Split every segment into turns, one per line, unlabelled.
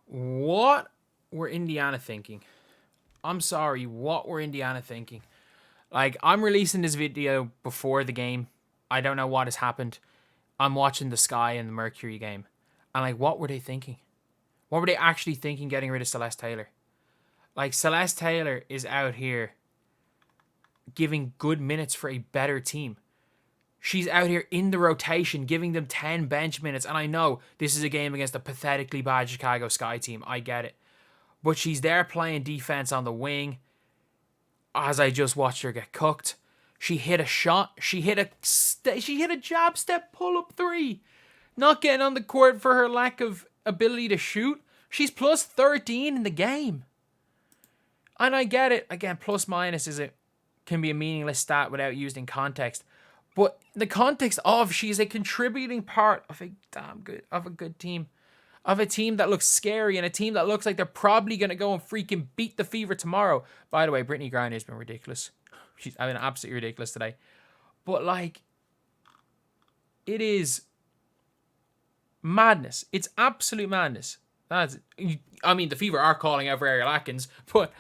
What were Indiana thinking? I'm sorry, what were Indiana thinking? Like, I'm releasing this video before the game. I don't know what has happened. I'm watching the Sky and the Mercury game. And, like, what were they thinking? What were they actually thinking getting rid of Celeste Taylor? Like, Celeste Taylor is out here giving good minutes for a better team. She's out here in the rotation, giving them 10 bench minutes. And I know this is a game against a pathetically bad Chicago Sky team. I get it. But she's there playing defense on the wing. As I just watched her get cooked. She hit a shot. She hit a jab step pull-up three. Not getting on the court for her lack of ability to shoot. She's plus 13 in the game. And I get it. Again, plus minus can be a meaningless stat without used in context. But the context of she's a contributing part of a good team. Of a team that looks scary and a team that looks like they're probably going to go and freaking beat the Fever tomorrow. By the way, Breanna has been ridiculous. She's been absolutely ridiculous today. But, like, it is madness. It's absolute madness. The Fever are calling out for Ariel Atkins, but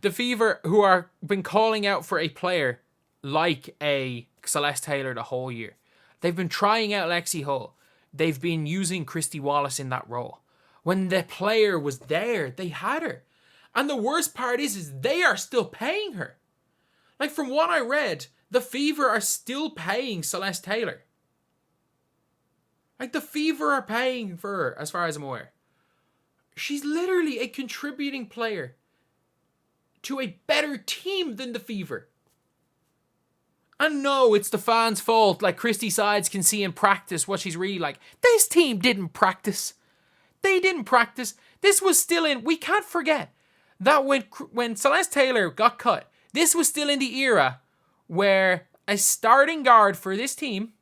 the Fever, who are been calling out for a player like a Celeste Taylor the whole year. They've been trying out Lexi Hull. They've been using Christy Wallace in that role. When the player was there, they had her. And the worst part is they are still paying her. Like, from what I read, the Fever are still paying Celeste Taylor. Like, the Fever are paying for her, as far as I'm aware. She's literally a contributing player to a better team than the Fever. And no, it's the fans' fault. Like, Christy Sides can see in practice what she's really like. This team didn't practice. They didn't practice. This was still in... We can't forget that when Celeste Taylor got cut, this was still in the era where a starting guard for this team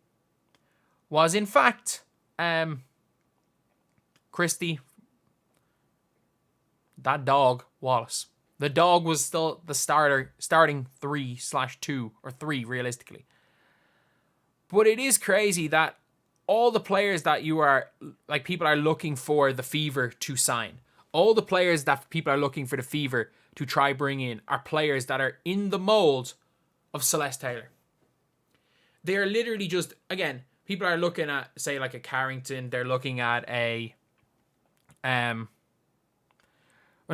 was, in fact, Christy, that dog, Wallace. The dog was still the starting 3/2 or 3 realistically. But it is crazy that all the players that people are looking for the Fever to sign, all the players that people are looking for the Fever to try bring in are players that are in the mold of Celeste Taylor. They are literally just, again, people are looking at, say, like a Carrington. They're looking at a, we're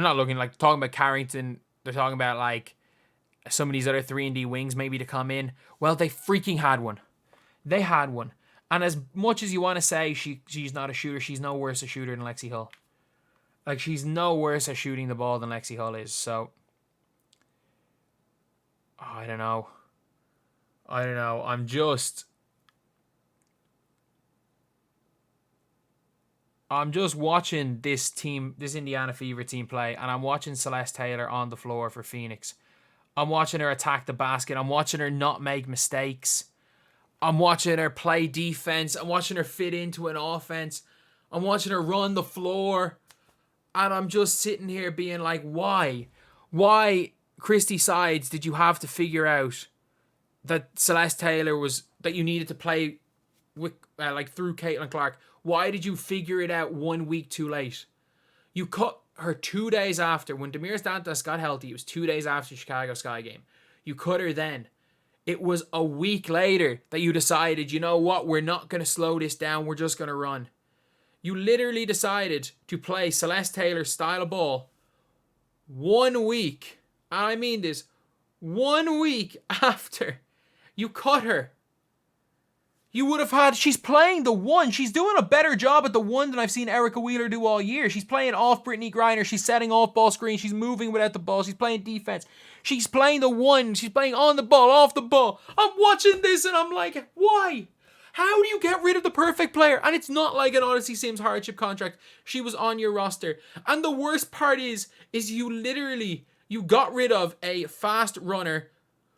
not looking, like, talking about Carrington. They're talking about, like, some of these other 3-and-D wings maybe to come in. Well, they freaking had one. They had one. And as much as you want to say she's not a shooter, she's no worse a shooter than Lexi Hull. Like, she's no worse at shooting the ball than Lexi Hull is. So, I don't know. I'm just watching this Indiana Fever team play, and I'm watching Celeste Taylor on the floor for Phoenix. I'm watching her attack the basket. I'm watching her not make mistakes. I'm watching her play defense. I'm watching her fit into an offense. I'm watching her run the floor. And I'm just sitting here being like, why? Why, Christy Sides, did you have to figure out that Celeste Taylor that you needed to play with, through Caitlin Clark? Why did you figure it out 1 week too late? You cut her 2 days after. When Damiris Dantas got healthy, it was 2 days after the Chicago Sky game. You cut her then. It was a week later that you decided, you know what, we're not going to slow this down. We're just going to run. You literally decided to play Celeste Taylor's style of ball 1 week. And I mean this, 1 week after you cut her. You would have had... She's playing the one. She's doing a better job at the one than I've seen Erica Wheeler do all year. She's playing off Brittany Griner. She's setting off ball screens. She's moving without the ball. She's playing defense. She's playing the one. She's playing on the ball, off the ball. I'm watching this and I'm like, why? How do you get rid of the perfect player? And it's not like an Odyssey Sims hardship contract. She was on your roster. And the worst part is you got rid of a fast runner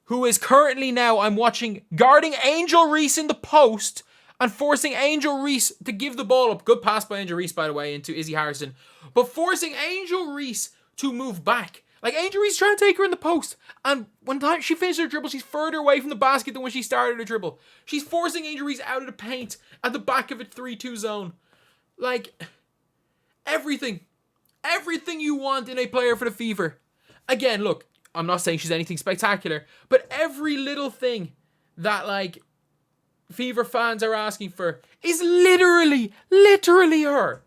who is currently now, I'm watching, guarding Angel Reese in the post and forcing Angel Reese to give the ball up. Good pass by Angel Reese, by the way, into Izzy Harrison. But forcing Angel Reese to move back. Like, Angel Reese trying to take her in the post. And when she finishes her dribble, she's further away from the basket than when she started her dribble. She's forcing Angel Reese out of the paint at the back of a 3-2 zone. Like, everything Everything you want in a player for the Fever. Again, look, I'm not saying she's anything spectacular, but every little thing that, like, Fever fans are asking for is literally her.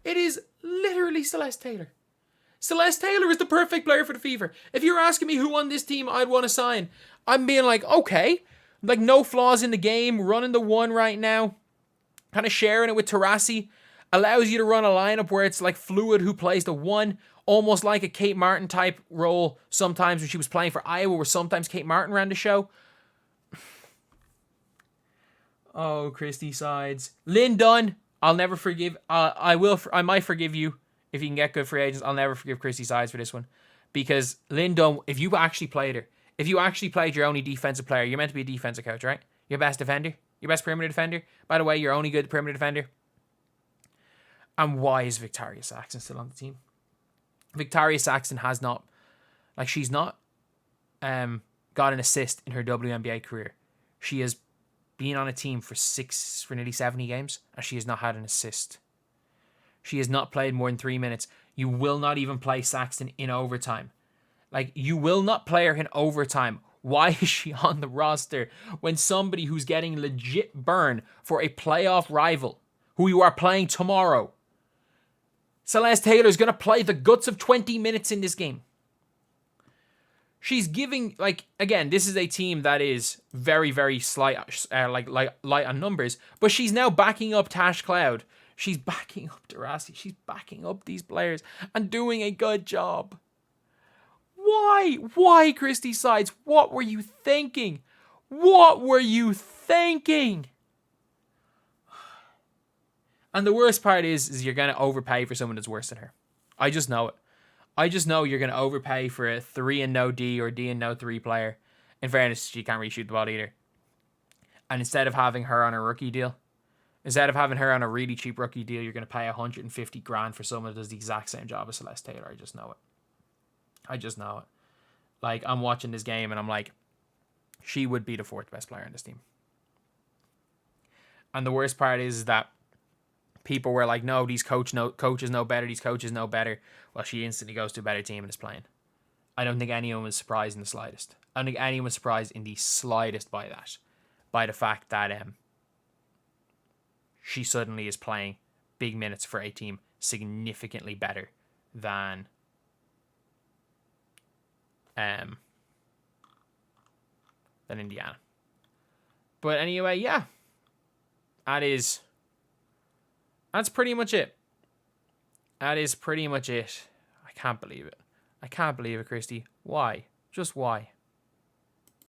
It is literally Celeste Taylor. Celeste Taylor is the perfect player for the Fever. If you're asking me who on this team I'd want to sign, I'm being like, okay, like no flaws in the game, running the one right now, kind of sharing it with Taurasi, allows you to run a lineup where it's like fluid who plays the one, almost like a Kate Martin type role sometimes when she was playing for Iowa, where sometimes Kate Martin ran the show. Oh, Christy sides. Lynn Dunn, I'll never forgive. I might forgive you if you can get good free agents. I'll never forgive Christy sides for this one. Because Lynn Dunn, if you actually played her, if you actually played your only defensive player, you're meant to be a defensive coach, right? Your best defender, your best perimeter defender. By the way, you're only good perimeter defender. And why is Victoria Saxon still on the team? Victoria Saxon has not, like, she's not got an assist in her WNBA career. She has been on a team for nearly 70 games, and she has not had an assist. She has not played more than 3 minutes. You will not even play Saxton in overtime. Like, you will not play her in overtime. Why is she on the roster when somebody who's getting legit burn for a playoff rival, who you are playing tomorrow, Celeste Taylor is going to play the guts of 20 minutes in this game? She's giving, like, again, this is a team that is very, very slight, light on numbers, but she's now backing up Tash Cloud. She's backing up Taurasi. She's backing up these players and doing a good job. Why? Why, Christy Sides? What were you thinking? What were you thinking? And the worst part is you're going to overpay for someone that's worse than her. I just know it. I just know you're going to overpay for a 3 and no D or D and no 3 player. In fairness, she can't really shoot the ball either. And instead of having her on a rookie deal, instead of having her on a really cheap rookie deal, you're going to pay 150 grand for someone that does the exact same job as Celeste Taylor. I just know it. I just know it. Like, I'm watching this game and I'm like, she would be the 4th best player on this team. And the worst part is that people were like, no, these coaches know better. These coaches know better. Well, she instantly goes to a better team and is playing. I don't think anyone was surprised in the slightest. I don't think anyone was surprised in the slightest by that. By the fact that she suddenly is playing big minutes for a team significantly better than Indiana. But anyway, yeah. That's pretty much it. That is pretty much it. I can't believe it. I can't believe it, Christy. Why? Just why?